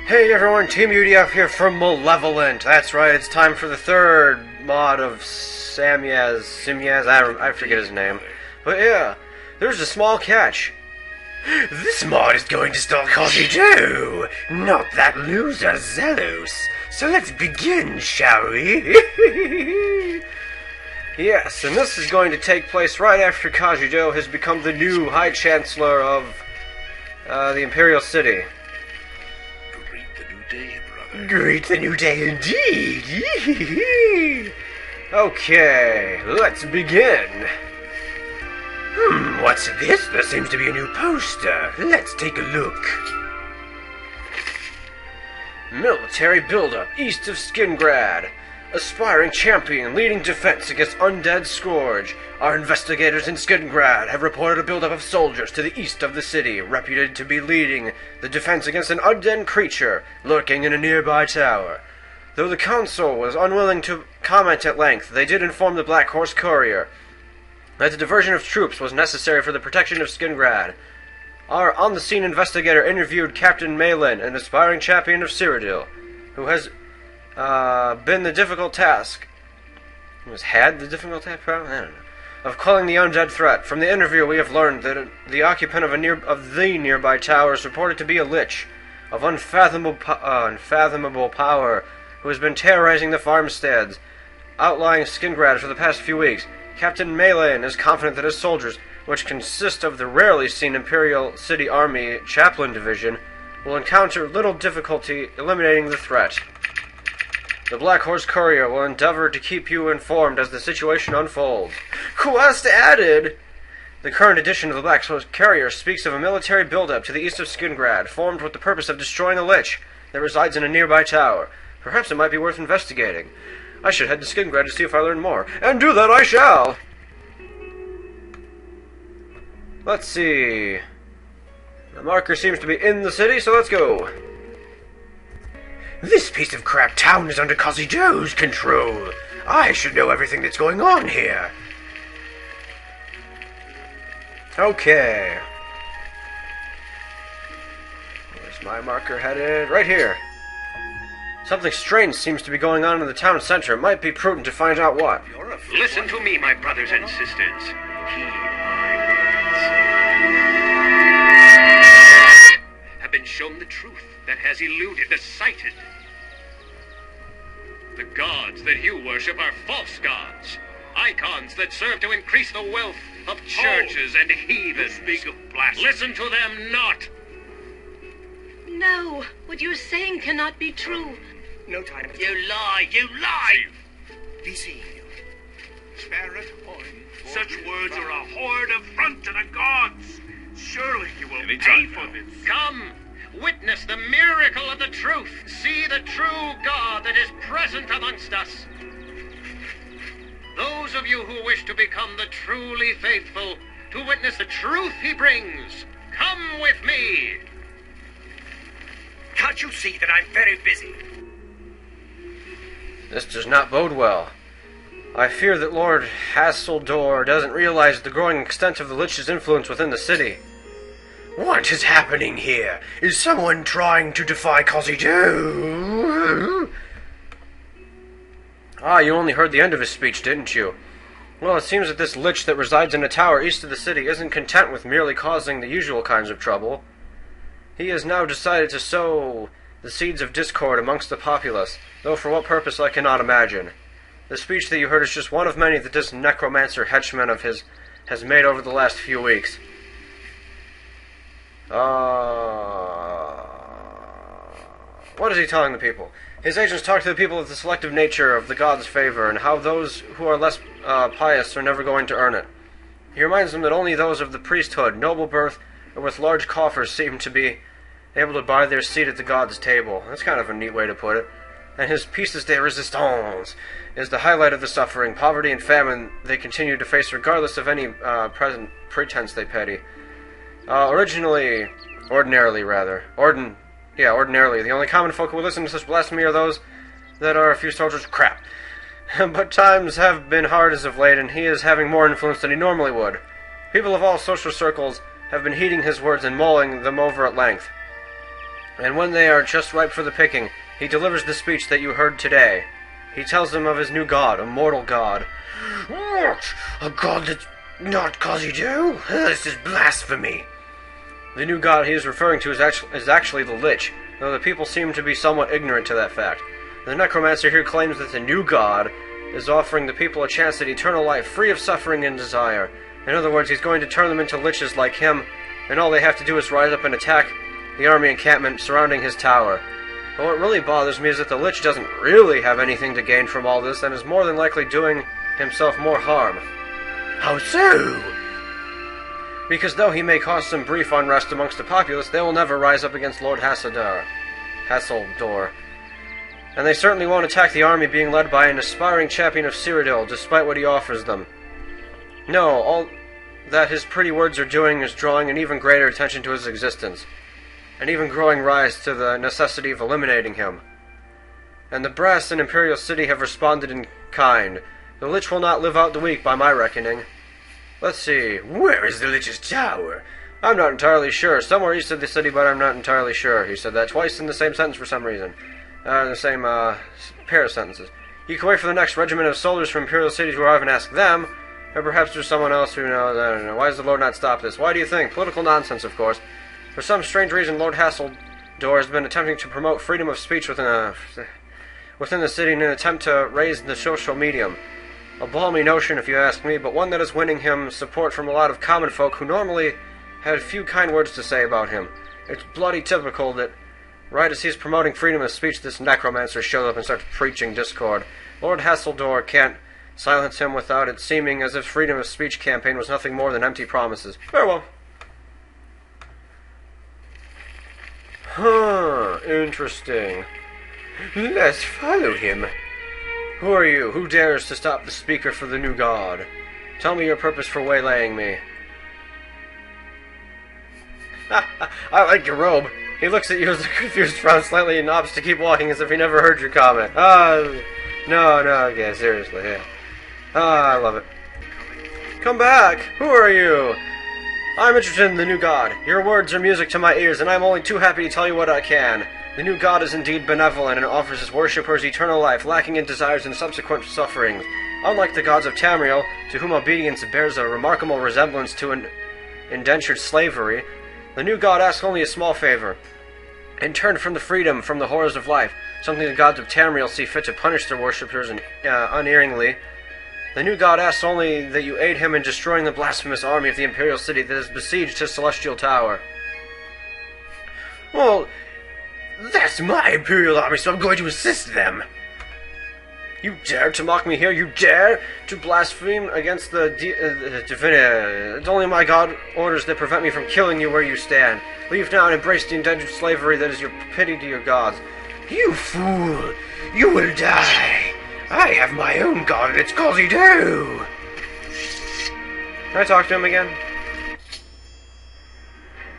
Hey everyone, Team UDF here from Malevolent. That's right, it's time for the third mod of Simyaz, I forget his name. But yeah, there's a small catch. This mod is going to stall Kajidoh, not that loser Zelos. So let's begin, shall we? Yes, and this is going to take place right after Kajidoh has become the new High Chancellor of the Imperial City. Greet the new day indeed! Okay, let's begin. What's this? There seems to be a new poster. Let's take a look. Military buildup east of Skingrad. Aspiring champion leading defense against undead Scourge. Our investigators in Skingrad have reported a buildup of soldiers to the east of the city, reputed to be leading the defense against an undead creature lurking in a nearby tower. Though the council was unwilling to comment at length, they did inform the Black Horse Courier that the diversion of troops was necessary for the protection of Skingrad. Our on-the-scene investigator interviewed Captain Malevolent, an aspiring champion of Cyrodiil, who has been the difficult task. I don't know. Of quelling the undead threat. From the interview, we have learned that the occupant of the nearby tower is reported to be a lich of unfathomable power, who has been terrorizing the farmsteads, outlying Skingrad for the past few weeks. Captain Malevolent is confident that his soldiers, which consist of the rarely seen Imperial City Army Chaplain Division, will encounter little difficulty eliminating the threat. The Black Horse Courier will endeavor to keep you informed as the situation unfolds. Quest added! The current edition of the Black Horse Courier speaks of a military buildup to the east of Skingrad, formed with the purpose of destroying a lich that resides in a nearby tower. Perhaps it might be worth investigating. I should head to Skingrad to see if I learn more. And do that I shall! Let's see. The marker seems to be in the city, so let's go. This piece of crap town is under Kajidoh's control. I should know everything that's going on here. Okay. Where's my marker headed? Right here. Something strange seems to be going on in the town center. It might be prudent to find out what. Listen to me, my brothers and sisters. Heed my words. Have been shown the truth that has eluded the sighted. The gods that you worship are false gods. Icons that serve to increase the wealth of churches and heathens. Speak of blasphemy. Listen to them not. No, what you're saying cannot be true. No time. You lie, you lie! Deceive you. Spare it. Such words are a horrid affront to the gods. Surely you will pay for this. Come, witness the miracle of the truth. See the true God that is present amongst us. Those of you who wish to become the truly faithful, to witness the truth he brings, come with me. Can't you see that I'm very busy? This does not bode well. I fear that Lord Hasseldor doesn't realize the growing extent of the Lich's influence within the city. What is happening here? Is someone trying to defy Kajidoh? Ah, you only heard the end of his speech, didn't you? Well, it seems that this lich that resides in a tower east of the city isn't content with merely causing the usual kinds of trouble. He has now decided to sow the seeds of discord amongst the populace, though for what purpose I cannot imagine. The speech that you heard is just one of many that this necromancer henchman of his has made over the last few weeks. What is he telling the people? His agents talk to the people of the selective nature of the god's favor, and how those who are less pious are never going to earn it. He reminds them that only those of the priesthood, noble birth, or with large coffers seem to be able to buy their seat at the god's table. That's kind of a neat way to put it. And his pieces de resistance is the highlight of the suffering, poverty, and famine they continue to face regardless of any present pretense they petty. Ordinarily, the only common folk who listen to such blasphemy are those that are a few soldiers. Crap. But times have been hard as of late, and he is having more influence than he normally would. People of all social circles have been heeding his words and mulling them over at length. And when they are just ripe for the picking, he delivers the speech that you heard today. He tells them of his new god, a mortal god. What? A god that's not Kajidoh? This is blasphemy. The new god he is referring to is actually the Lich, though the people seem to be somewhat ignorant to that fact. The necromancer here claims that the new god is offering the people a chance at eternal life, free of suffering and desire. In other words, he's going to turn them into liches like him, and all they have to do is rise up and attack the army encampment surrounding his tower. But what really bothers me is that the Lich doesn't really have anything to gain from all this, and is more than likely doing himself more harm. How so? Because though he may cause some brief unrest amongst the populace, they will never rise up against Lord Hasseldor. And they certainly won't attack the army being led by an aspiring champion of Cyrodiil, despite what he offers them. No, all that his pretty words are doing is drawing an even greater attention to his existence, an even growing rise to the necessity of eliminating him. And the brass in Imperial City have responded in kind. The Lich will not live out the week, by my reckoning. Let's see, where is the Lich's tower? I'm not entirely sure. Somewhere east of the city, but I'm not entirely sure. He said that twice in the same sentence for some reason. The same pair of sentences. You can wait for the next regiment of soldiers from Imperial City to arrive and ask them. Or perhaps there's someone else who knows. I don't know. Why does the Lord not stop this? Why do you think? Political nonsense, of course. For some strange reason, Lord Hasseldor has been attempting to promote freedom of speech within the city in an attempt to raise the social medium. A balmy notion, if you ask me, but one that is winning him support from a lot of common folk who normally had few kind words to say about him. It's bloody typical that right as he's promoting freedom of speech, this necromancer shows up and starts preaching discord. Lord Hasseldor can't silence him without it seeming as if freedom of speech campaign was nothing more than empty promises. Very well. Huh, interesting. Let's follow him. Who are you? Who dares to stop the speaker for the new god? Tell me your purpose for waylaying me. I like your robe. He looks at you as a confused frown slightly and opts to keep walking as if he never heard your comment. No, okay, seriously, yeah. I love it. Come back! Who are you? I'm interested in the new god. Your words are music to my ears, and I'm only too happy to tell you what I can. The new god is indeed benevolent and offers his worshippers eternal life, lacking in desires and subsequent sufferings. Unlike the gods of Tamriel, to whom obedience bears a remarkable resemblance to an indentured slavery, the new god asks only a small favor. In turn from the freedom from the horrors of life, something the gods of Tamriel see fit to punish their worshippers unerringly, the new god asks only that you aid him in destroying the blasphemous army of the Imperial City that has besieged his celestial tower. Well, that's my Imperial army, so I'm going to assist them. You dare to mock me here? You dare to blaspheme against the divinity? It's only my god orders that prevent me from killing you where you stand. Leave now and embrace the indentured slavery that is your pity to your gods. You fool! You will die! I have my own god, and it's Kajidoh! Can I talk to him again?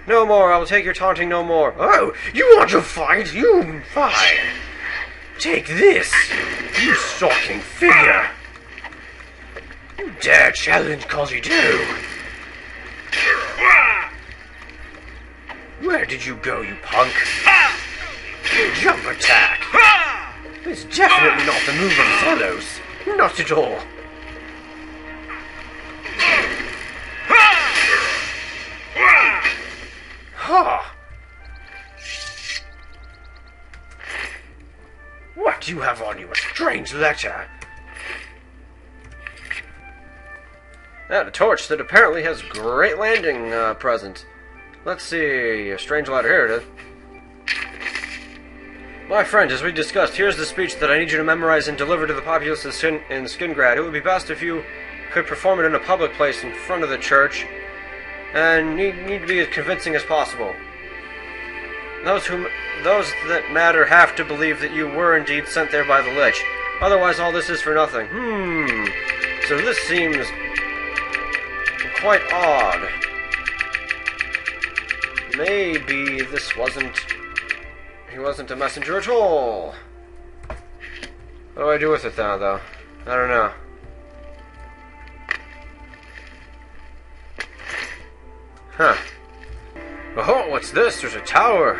No more, I will take your taunting no more. Oh, you want to fight? You fine. Take this, you stalking figure. You dare challenge Kajidoh? Where did you go, you punk? Jump attack. It's definitely not the move of Zelos. Not at all. Ha! What do you have on you? A strange letter. A torch that apparently has great landing present. Let's see, a strange letter. Here it is. My friend, as we discussed, here's the speech that I need you to memorize and deliver to the populace in Skingrad. It would be best if you could perform it in a public place in front of the church, and need to be as convincing as possible. Those that matter have to believe that you were indeed sent there by the Lich. Otherwise, all this is for nothing. So this seems quite odd. Maybe this wasn't... He wasn't a messenger at all. What do I do with it now, though? I don't know. Huh. Oh, what's this? There's a tower.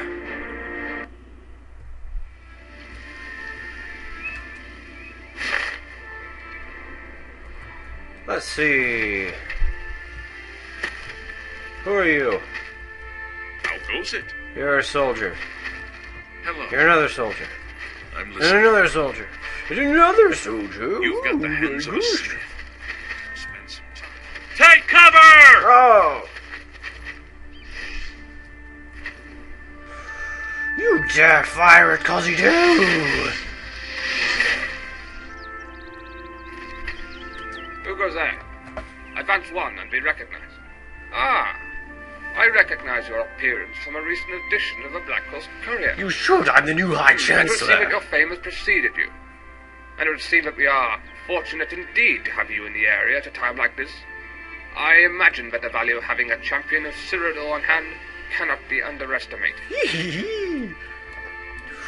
Let's see. Who are you? How goes it? You're a soldier. Hello. You're another soldier. I'm And listening. another soldier. And another soldier. You've got the hands of a Ooh, smith. Spend some time. Take cover! Oh! You dare fire at Kajidoh! Who goes there? Advance one and be recognized. Ah, I recognize your appearance from a recent edition of the Black Coast Courier. You should, I'm the new High It would seem that Chancellor. your fame has preceded you. And it would seem that we are fortunate indeed to have you in the area at a time like this. I imagine that the value of having a champion of Cyrodiil on hand cannot be underestimated.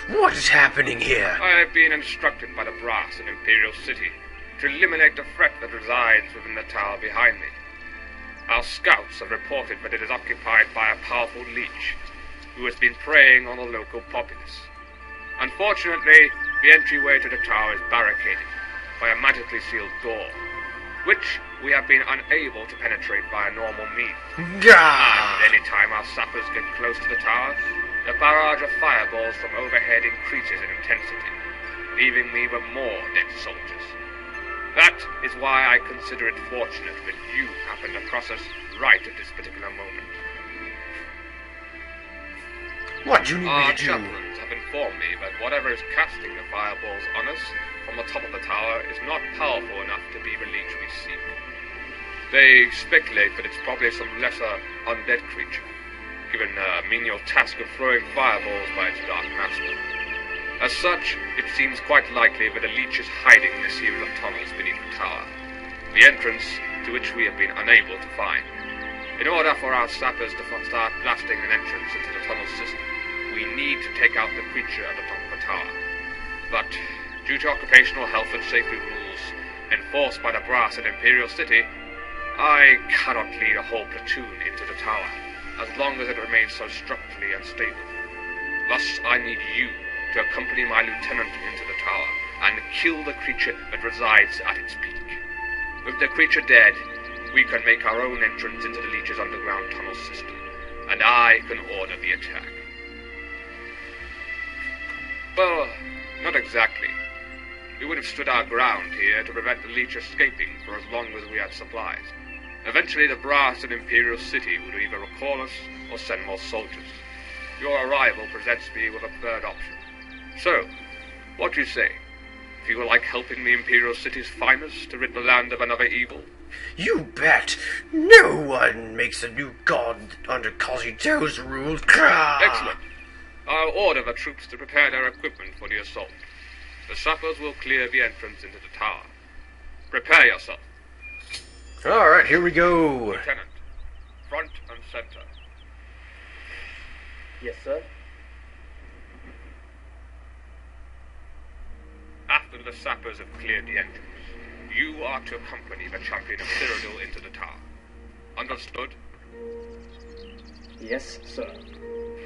What is happening here? I have been instructed by the brass in Imperial City to eliminate the threat that resides within the tower behind me. Our scouts have reported that it is occupied by a powerful leech who has been preying on the local populace. Unfortunately, the entryway to the tower is barricaded by a magically sealed door, which we have been unable to penetrate by normal means. Gah! And any time our sappers get close to the tower, the barrage of fireballs from overhead increases in intensity, leaving me with more dead soldiers. That is why I consider it fortunate that you happened across us right at this particular moment. What do you need me Our to do? chaplains have informed me that whatever is casting the fireballs on us from the top of the tower is not powerful enough to be the leech we seek. They speculate that it's probably some lesser undead creature, given the menial task of throwing fireballs by its dark master. As such, it seems quite likely that a leech is hiding in a series of tunnels beneath the tower, the entrance to which we have been unable to find. In order for our sappers to start blasting an entrance into the tunnel system, we need to take out the creature at the top of the tower. But, due to occupational health and safety rules enforced by the brass at Imperial City, I cannot lead a whole platoon into the tower, as long as it remains so structurally unstable. Thus, I need you to accompany my lieutenant into the tower and kill the creature that resides at its peak. With the creature dead, we can make our own entrance into the leech's underground tunnel system, and I can order the attack. Well, not exactly. We would have stood our ground here to prevent the leech escaping for as long as we had supplies. Eventually, the brass in Imperial City would either recall us or send more soldiers. Your arrival presents me with a third option. So, what do you say? Feel like helping the Imperial City's finest to rid the land of another evil? You bet. No one makes a new god under Kajidoh's rule. Gah! Excellent. I'll order the troops to prepare their equipment for the assault. The sappers will clear the entrance into the tower. Prepare yourself. Alright, here we go. Lieutenant, front and center. Yes, sir. After the sappers have cleared the entrance, you are to accompany the champion of Cyrodiil into the tower. Understood? Yes, sir.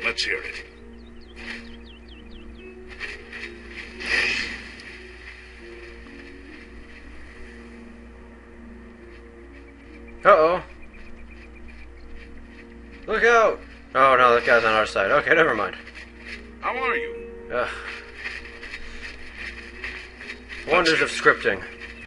Let's hear it. Uh-oh. Look out! Oh no, that guy's on our side. Okay, never mind. How are you? Ugh. Wonders of scripting.